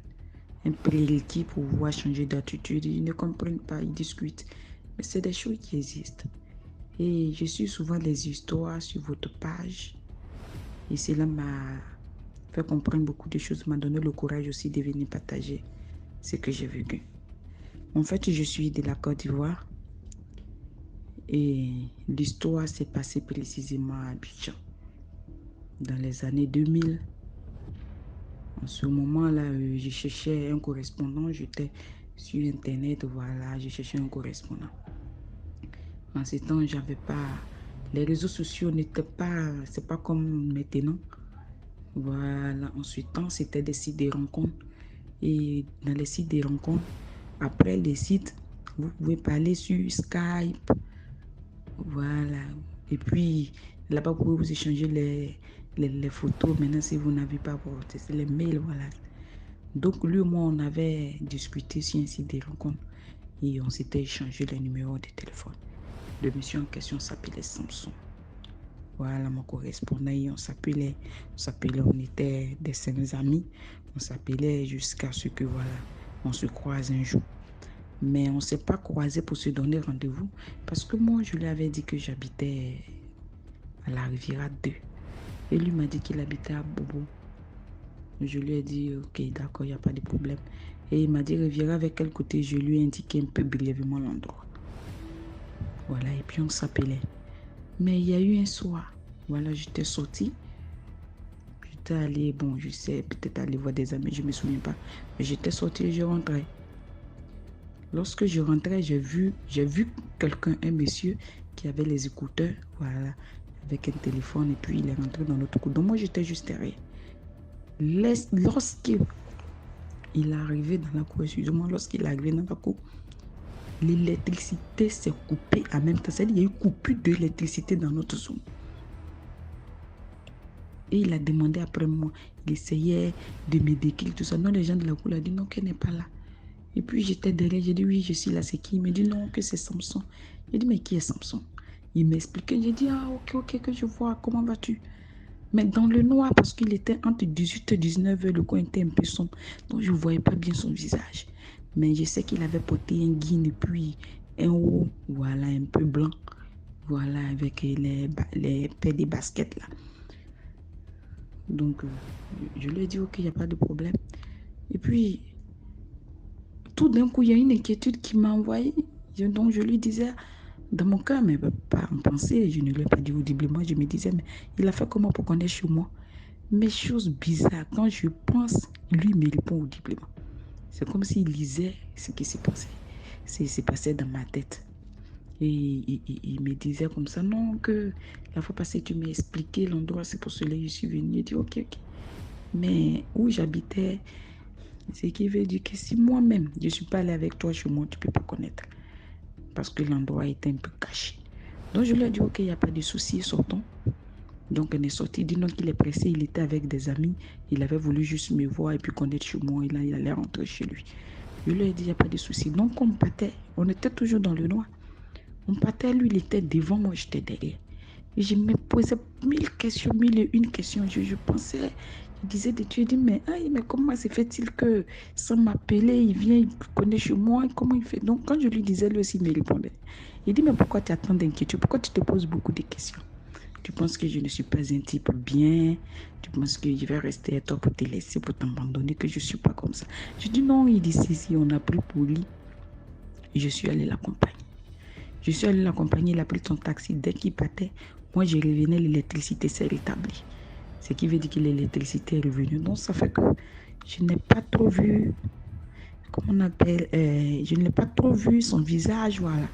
un prérequis pour pouvoir changer d'attitude, ils ne comprennent pas, ils discutent. Mais c'est des choses qui existent. Et je suis souvent les histoires sur votre page. Et cela m'a fait comprendre beaucoup de choses, m'a donné le courage aussi de venir partager ce que j'ai vécu. En fait, je suis de la Côte d'Ivoire. Et l'histoire s'est passée précisément à Abidjan. Dans les années 2000. En ce moment-là, je cherchais un correspondant. J'étais sur Internet, voilà, je cherchais un correspondant. En ce temps, j'avais pas... Les réseaux sociaux n'étaient pas... C'est pas comme maintenant. Voilà, en ce temps, c'était des sites de rencontres. Et dans les sites de rencontres, après les sites, vous pouvez parler sur Skype. Voilà. Et puis, là-bas, vous pouvez vous échanger les photos. Maintenant, si vous n'avez pas c'est les mails, voilà. Donc, lui et moi, on avait discuté sur un site de rencontres. Et on s'était échangé les numéros de téléphone. Le monsieur en question s'appelait Samson. Voilà, mon correspondant, on s'appelait, on était des saints amis. On s'appelait jusqu'à ce que, voilà, on se croise un jour. Mais on ne s'est pas croisé pour se donner rendez-vous. Parce que moi, je lui avais dit que j'habitais à la Riviera 2. Et lui m'a dit qu'il habitait à Bobo. Je lui ai dit, ok, d'accord, il n'y a pas de problème. Et il m'a dit, Riviera avec quel côté? Je lui ai indiqué un peu brièvement l'endroit. Voilà, et puis on s'appelait. Mais il y a eu un soir, voilà, j'étais sortie. J'étais allée, bon, je sais, peut-être aller voir des amis, je ne me souviens pas. Mais j'étais sortie et je rentrais. Lorsque je rentrais, j'ai vu quelqu'un, un monsieur qui avait les écouteurs, voilà, avec un téléphone, et puis il est rentré dans l'autre cour. Donc moi, j'étais juste derrière. Lorsqu'il est arrivé dans la cour, excusez-moi, lorsqu'il est arrivé dans la cour, l'électricité s'est coupée en même temps. C'est-à-dire qu'il y a eu coupure d'électricité dans notre zone. Et il a demandé après moi, il essayait de me décrire tout ça. Non, les gens de la cour ont dit non, qu'elle n'est pas là. Et puis j'étais derrière, j'ai dit oui, je suis là, c'est qui? Il me dit non, que c'est Samson. J'ai dit mais qui est Samson? Il m'expliquait, j'ai dit ah ok, que je vois, comment vas-tu? Mais dans le noir, parce qu'il était entre 18 et 19 heures, le coin était un peu sombre, donc je ne voyais pas bien son visage. Mais je sais qu'il avait porté un guin et puis un haut, voilà, un peu blanc, voilà, avec les paires des baskets là. Donc, je lui ai dit, ok, il n'y a pas de problème. Et puis, tout d'un coup, il y a une inquiétude qui m'a envoyée. Donc, je lui disais, dans mon cœur, mais pas en pensée, je ne lui ai pas dit audiblement, je me disais, mais il a fait comment pour qu'on est chez moi? Mais chose bizarre, quand je pense, lui me répond audiblement. C'est comme s'il lisait ce qui s'est passé dans ma tête. Et il me disait comme ça, non, que la fois passée, tu m'as expliqué l'endroit, c'est pour cela que je suis venue. Il dit, ok. Mais où j'habitais, ce qui veut dire que si moi-même, je ne suis pas allée avec toi chez moi, tu ne peux pas connaître. Parce que l'endroit était un peu caché. Donc je lui ai dit, ok, il n'y a pas de souci, sortons. Donc on est sorti, il dit non qu'il est pressé, il était avec des amis, il avait voulu juste me voir et puis connaître chez moi, et là il allait rentrer chez lui. Je lui ai dit, il n'y a pas de souci. Donc on partait, on était toujours dans le noir. On partait, lui il était devant, moi j'étais derrière. Et je me posais 1000 questions, 1001 questions. Je pensais, je disais de Dieu, mais comment se fait-il que sans m'appeler, il vient, il connaît chez moi, comment il fait? Donc quand je lui disais, lui aussi il me répondait. Il dit, mais pourquoi tu as tant d'inquiétudes? Pourquoi tu te poses beaucoup de questions? Tu penses que je ne suis pas un type bien? Tu penses que je vais rester à toi pour te laisser, pour t'abandonner, que je ne suis pas comme ça? Je dis non, il dit si, on a pris pour lui. Et je suis allée l'accompagner. Il a pris son taxi. Dès qu'il partait, moi je revenais, l'électricité s'est rétablie. Ce qui veut dire que l'électricité est revenue. Donc ça fait que je n'ai pas trop vu, je n'ai pas trop vu son visage, voilà.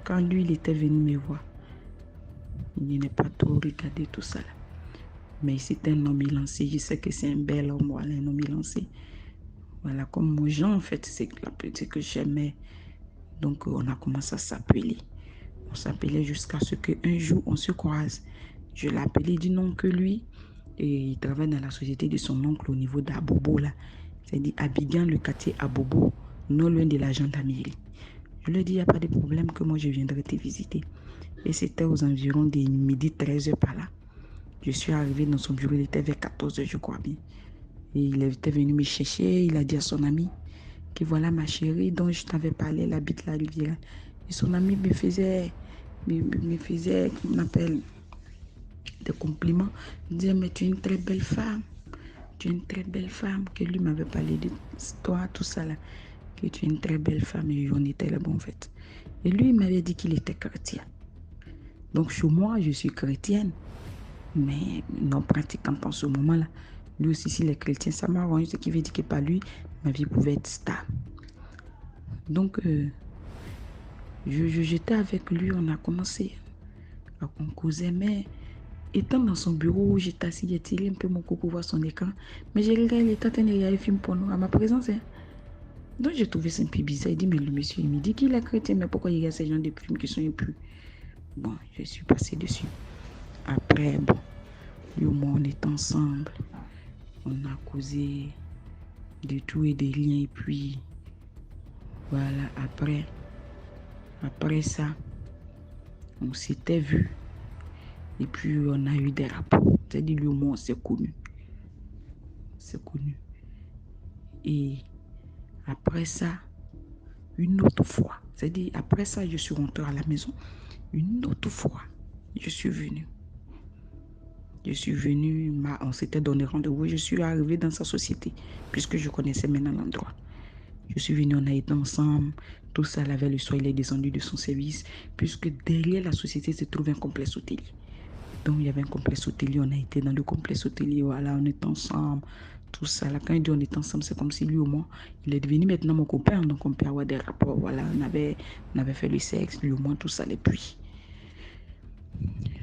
Quand lui, il était venu me voir. Il n'a pas trop regardé tout ça là. Mais c'est un homme élancé. Je sais que c'est un bel homme, voilà, un homme élancé. Voilà, comme moi, Jean, en fait, c'est que j'aimais. Donc, on a commencé à s'appeler. On s'appelait jusqu'à ce qu'un jour, on se croise. Je l'ai appelé, il dit non que lui, et il travaille dans la société de son oncle au niveau d'Abobo, là. C'est-à-dire Abidjan, le quartier Abobo, non loin de la gendarmerie. Je lui ai dit, il n'y a pas de problème que moi, je viendrai te visiter. Et c'était aux environs de midi 13h par là. Je suis arrivée dans son bureau, il était vers 14h, je crois bien. Et il était venu me chercher, il a dit à son ami que voilà ma chérie dont je t'avais parlé, elle habite la rivière. Et son ami me faisait, qu'on appelle, des compliments. Il me disait, mais tu es une très belle femme. Tu es une très belle femme. Que lui m'avait parlé de toi, tout ça là. Que tu es une très belle femme. Et on était là, bon, en fait. Et lui, il m'avait dit qu'il était chrétien. Donc, chez moi, je suis chrétienne. Mais non pratiquante en ce moment-là. Lui aussi, s'il est chrétien, ça m'arrange, ce qui veut dire que par lui, ma vie pouvait être stable. Donc, j'étais avec lui, on a commencé à causer, mais étant dans son bureau, j'étais assis, j'ai tiré un peu mon cou pour voir son écran, mais j'ai regardé, il était en train de regarder un film porno à ma présence. Hein. Donc, j'ai trouvé ça un peu bizarre. Il dit, mais le monsieur, il me dit qu'il est chrétien, mais pourquoi il y a ces gens de films qui sont impurs? Bon, je suis passée dessus. Après, bon, lui et moi, on est ensemble. On a causé de tout et des liens. Et puis, voilà, après ça, on s'était vu. Et puis, on a eu des rapports. C'est-à-dire, lui et moi, on s'est connus. Et après ça, une autre fois, c'est-à-dire, après ça, je suis rentrée à la maison. Une autre fois, je suis venue. On s'était donné rendez-vous. Je suis arrivée dans sa société, puisque je connaissais maintenant l'endroit. Je suis venue, on a été ensemble. Tout ça, la veille, le soir, il est descendu de son service, puisque derrière la société se trouve un complexe hôtelier. Donc, il y avait un complexe hôtelier. On a été dans le complexe hôtelier. Voilà, on est ensemble. Tout ça, là, quand il dit on est ensemble, c'est comme si lui, au moins, il est devenu maintenant mon copain. Donc, on peut avoir des rapports. Voilà, on avait fait le sexe, lui, au moins, tout ça. Et puis,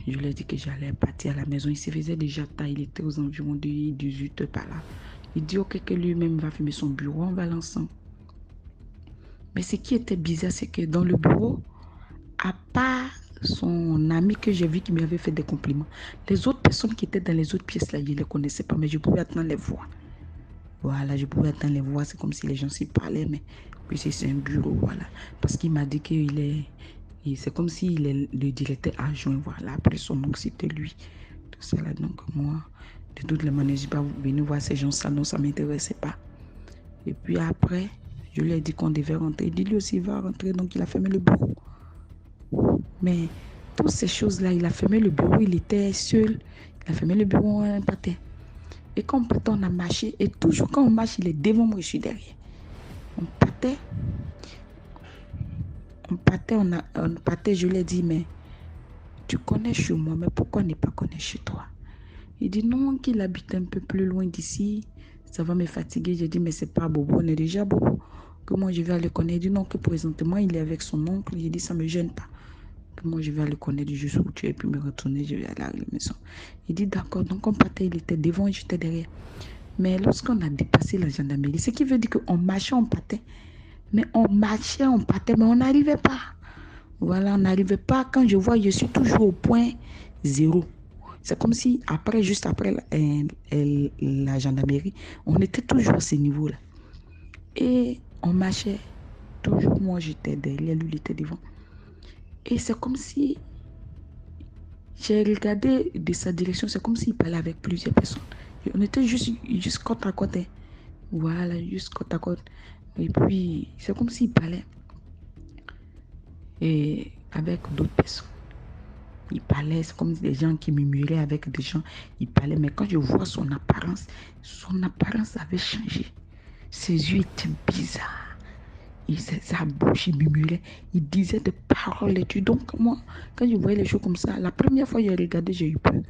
je lui ai dit que j'allais partir à la maison. Il se faisait déjà tard. Il était aux environs de 18h par là. Il dit ok, que lui-même va fumer son bureau. On va l'ensemble. Mais ce qui était bizarre, c'est que dans le bureau, à part son ami que j'ai vu qui m'avait fait des compliments, les autres personnes qui étaient dans les autres pièces là, je ne les connaissais pas, mais je pouvais attendre les voix. Voilà, je pouvais attendre les voix, c'est comme si les gens s'y parlaient, mais puis c'est un bureau, voilà. Parce qu'il m'a dit qu'il est, c'est comme s'il est le directeur adjoint, voilà. Après son nom, c'était lui. Tout ça là, donc moi, de toutes les manières, je ne suis pas venu voir ces gens-là, non, ça ne m'intéressait pas. Et puis après, je lui ai dit qu'on devait rentrer. Il dit lui aussi, il va rentrer, donc il a fermé le bureau. Mais toutes ces choses-là, il a fermé le bureau, il était seul. Il a fermé le bureau, on partait. Et quand on partait, on a marché. Et toujours quand on marche, il est devant moi, je suis derrière. On partait, je lui ai dit, mais tu connais chez moi, mais pourquoi ne pas connaître chez toi? Il dit non, qu'il habite un peu plus loin d'ici. Ça va me fatiguer. J'ai dit, mais c'est pas Bobo, on est déjà Bobo. Que moi, je vais aller connaître. Il dit non, que présentement, il est avec son oncle. J'ai dit, ça ne me gêne pas. Que moi, je vais aller connaître juste où tu es, puis me retourner, je vais aller à la maison. Il dit, d'accord. Donc, on partait, il était devant et j'étais derrière. Mais lorsqu'on a dépassé la gendarmerie, ce qui veut dire qu'on marchait, on partait. Mais on marchait, on partait, mais on n'arrivait pas. Voilà, on n'arrivait pas. Quand je vois, je suis toujours au point 0. C'est comme si, juste après la gendarmerie, on était toujours à ce niveau-là. Et on marchait. Toujours, moi, j'étais derrière, lui, il était devant. Et c'est comme si j'ai regardé de sa direction, c'est comme s'il parlait avec plusieurs personnes. On était juste côte à côte. Voilà, juste côte à côte. Et puis, c'est comme s'il parlait et avec d'autres personnes. Il parlait, c'est comme des gens qui murmuraient avec des gens. Il parlait, mais quand je vois son apparence avait changé. Ses yeux étaient bizarres. Sa bouche, il murmurait. Il disait des paroles et tout. Donc, moi, quand je voyais les choses comme ça, la première fois que j'ai regardé, j'ai eu peur.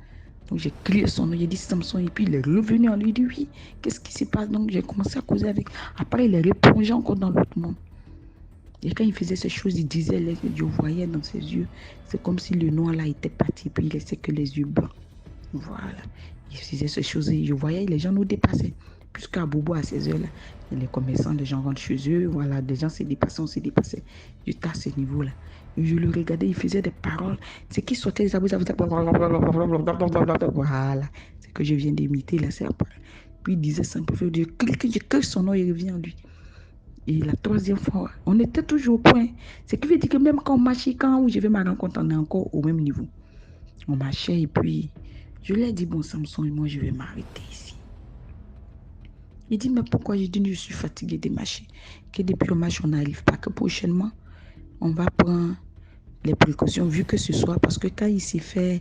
Donc, j'ai crié son nom, j'ai dit Samson. Et puis, il est revenu en lui, il dit oui, qu'est-ce qui se passe? Donc, j'ai commencé à causer avec. Après, il est replongé encore dans l'autre monde. Et quand il faisait ces choses, il disait, je voyais dans ses yeux, c'est comme si le noir là était parti, puis il restait que les yeux blancs. Voilà. Il faisait ces choses et je voyais, les gens nous dépassaient. Jusqu'à Bobo, à ces heures-là, les commerçants, les gens rentrent chez eux, voilà, des gens se dépassaient, on se dépassait. J'étais à ce niveau-là. Et je le regardais, il faisait des paroles. C'est qui sortait, ça voilà. C'est que je viens d'imiter là, c'est après. Puis il disait ça un peu, je crie son nom, il revient en lui. Et la troisième fois, on était toujours au point. Ce qui veut dire que même quand on marchait, quand je vais ma rencontre, on est encore au même niveau. On marchait et puis, je lui ai dit, bon Samson, moi je vais m'arrêter ici. Il dit, mais pourquoi? Je dis, je suis fatiguée de marcher. Que depuis le marche, on n'arrive pas. Que prochainement, on va prendre les précautions, vu que ce soir, parce que quand il s'est fait,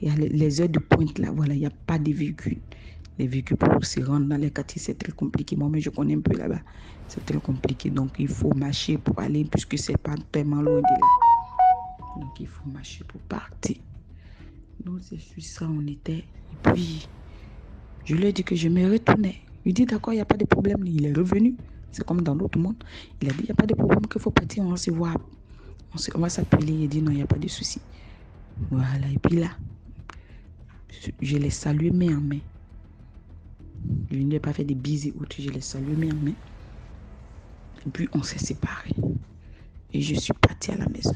il y a les heures de pointe là, voilà, il n'y a pas de véhicules. Les véhicules pour se rendre dans les quartiers, c'est très compliqué. Moi-même, je connais un peu là-bas. C'est très compliqué. Donc, il faut marcher pour aller, puisque c'est pas tellement loin de là. Donc, il faut marcher pour partir. Donc, c'est sur ça, on était. Et puis, je lui ai dit que je me retournais. Il dit, d'accord, il n'y a pas de problème. Il est revenu. C'est comme dans l'autre monde. Il a dit, il n'y a pas de problème, qu'il faut partir, on va se voir. On va s'appeler. Il dit, non, il n'y a pas de souci. Voilà. Et puis là, je l'ai salué main en main. Je n'ai pas fait de bisous ou autre, je l'ai salué main en main. Et puis on s'est séparés. Et je suis partie à la maison.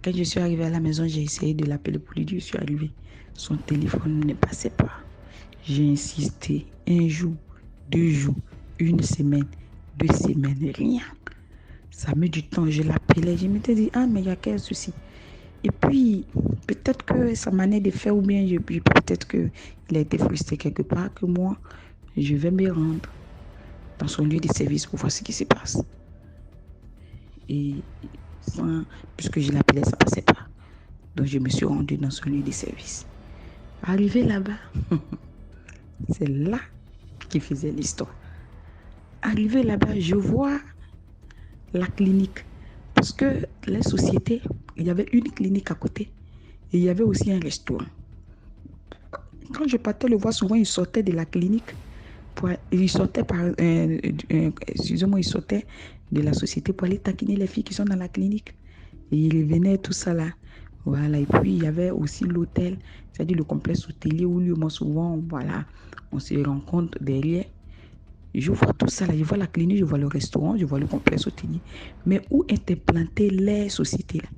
Quand je suis arrivée à la maison, j'ai essayé de l'appeler pour lui dire je suis arrivée. Son téléphone ne passait pas. J'ai insisté 1 jour, 2 jours, 1 semaine, 2 semaines, rien. Ça met du temps, je l'appelais, je m'étais dit, ah mais il y a quel souci. Et puis, peut-être que sa manière de faire, ou bien peut-être qu'il a été frustré quelque part, que moi, je vais me rendre dans son lieu de service pour voir ce qui se passe. Et puisque je l'appelais, ça ne passait pas. Donc, je me suis rendue dans son lieu de service. Arrivé là-bas, c'est là qu'il faisait l'histoire. Arrivé là-bas, je vois la clinique. Parce que les sociétés, il y avait une clinique à côté et il y avait aussi un restaurant. Quand je partais le voir, souvent il sortait de la clinique. Il sortait il sortait de la société pour aller taquiner les filles qui sont dans la clinique. Et il revenait, tout ça là. Voilà. Et puis il y avait aussi l'hôtel, c'est-à-dire le complexe hôtelier où lui, moi souvent, voilà, on se rencontre derrière. Je vois tout ça là, je vois la clinique, je vois le restaurant, je vois le complexe hôtelier. Mais où est implantée les sociétés là?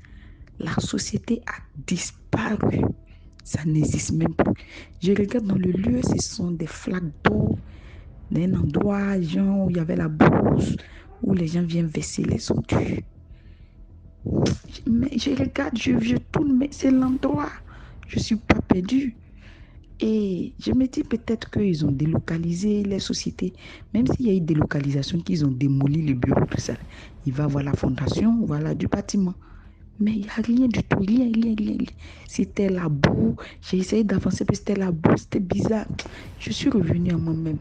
La société a disparu. Ça n'existe même plus. Je regarde dans le lieu, ce sont des flaques d'eau, d'un endroit genre, où il y avait la bourse, où les gens viennent verser les ordures. Mais je regarde, je tourne, mais c'est l'endroit. Je ne suis pas perdue. Et je me dis peut-être qu'ils ont délocalisé les sociétés. Même s'il y a eu délocalisation, qu'ils ont démoli le bureau, tout ça. Il va voir la fondation, voilà, du bâtiment. Mais il n'y a rien du tout, rien. C'était la boue. J'ai essayé d'avancer, mais c'était la boue, c'était bizarre. Je suis revenue à moi-même.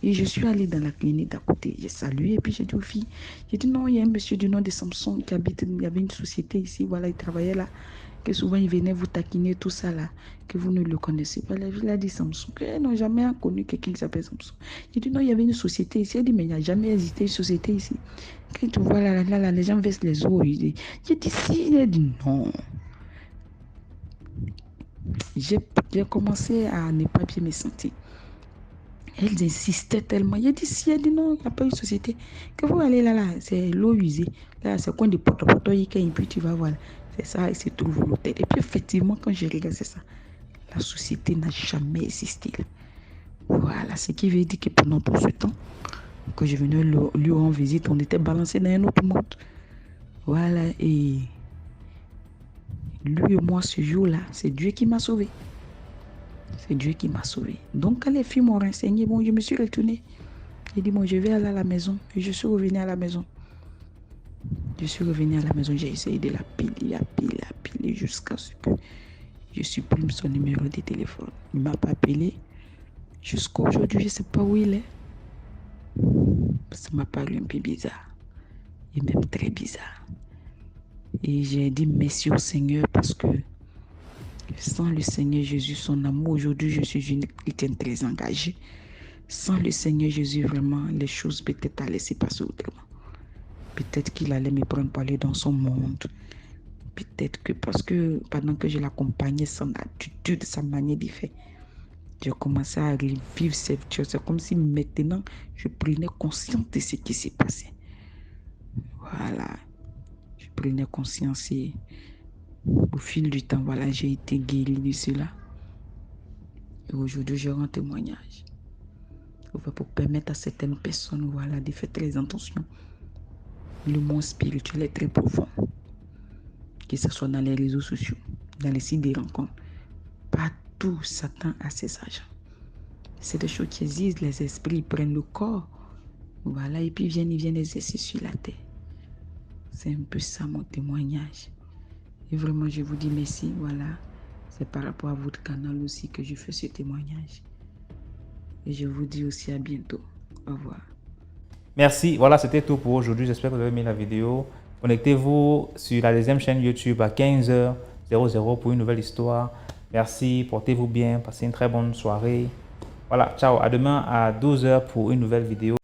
Et je suis allée dans la clinique d'à côté. J'ai salué et puis j'ai dit aux filles, j'ai dit non, il y a un monsieur du nom de Samson qui habite, il y avait une société ici, voilà, il travaillait là, que souvent il venait vous taquiner, tout ça là, que vous ne le connaissez pas. La ville a dit Samson, qu'elle n'a jamais connu quelqu'un qui s'appelle Samson. J'ai dit non, il y avait une société ici. Elle dit mais il n'y a jamais existé une société ici. Quand tu vois là, les gens versent les eaux. J'ai dit si, elle dit non. J'ai commencé à ne pas bien me sentir. Elles insistaient tellement. Il a dit si, elle dit non, il n'y a pas eu de société. Que vous allez là, c'est l'eau usée. Là, c'est coin de poto, et puis tu vas voir. C'est ça, et c'est trouve l'hôtel. Et puis effectivement, quand je regarde, c'est ça. La société n'a jamais existé. Voilà, ce qui veut dire que pendant tout ce temps, quand je venais lui rendre visite, on était balancé dans un autre monde. Voilà, et lui et moi, ce jour-là, c'est Dieu qui m'a sauvé. C'est Dieu qui m'a sauvé. Donc, quand les filles m'ont renseigné, bon, je me suis retournée. J'ai dit, bon, je vais aller à la maison. Et je suis revenue à la maison. J'ai essayé de l'appeler jusqu'à ce que je supprime son numéro de téléphone. Il ne m'a pas appelé. Jusqu'à aujourd'hui, je ne sais pas où il est. Ça m'a paru un peu bizarre. Et même très bizarre. Et j'ai dit merci au Seigneur parce que sans le Seigneur Jésus, son amour, aujourd'hui, je suis une chrétienne très engagée. Sans le Seigneur Jésus, vraiment, les choses peut-être allaient se passer autrement. Peut-être qu'il allait me prendre pour aller dans son monde. Peut-être que parce que pendant que je l'accompagnais, son attitude, sa manière de faire, j'ai commencé à vivre cette chose. C'est comme si maintenant, je prenais conscience de ce qui s'est passé. Voilà. Je prenais conscience et au fil du temps, voilà, j'ai été guérie de cela. Et aujourd'hui, je rends témoignage. Pour permettre à certaines personnes, voilà, de faire très attention. Le monde spirituel est très profond. Que ce soit dans les réseaux sociaux, dans les sites de rencontres. Partout, Satan a ses agents. C'est des choses qui existent. Les esprits prennent le corps. Voilà, et puis ils viennent exercer sur la terre. C'est un peu ça mon témoignage. Et vraiment, je vous dis merci. Voilà, c'est par rapport à votre canal aussi que je fais ce témoignage. Et je vous dis aussi à bientôt. Au revoir. Merci. Voilà, c'était tout pour aujourd'hui. J'espère que vous avez aimé la vidéo. Connectez-vous sur la deuxième chaîne YouTube à 15h00 pour une nouvelle histoire. Merci, portez-vous bien, passez une très bonne soirée. Voilà, ciao, à demain à 12h pour une nouvelle vidéo.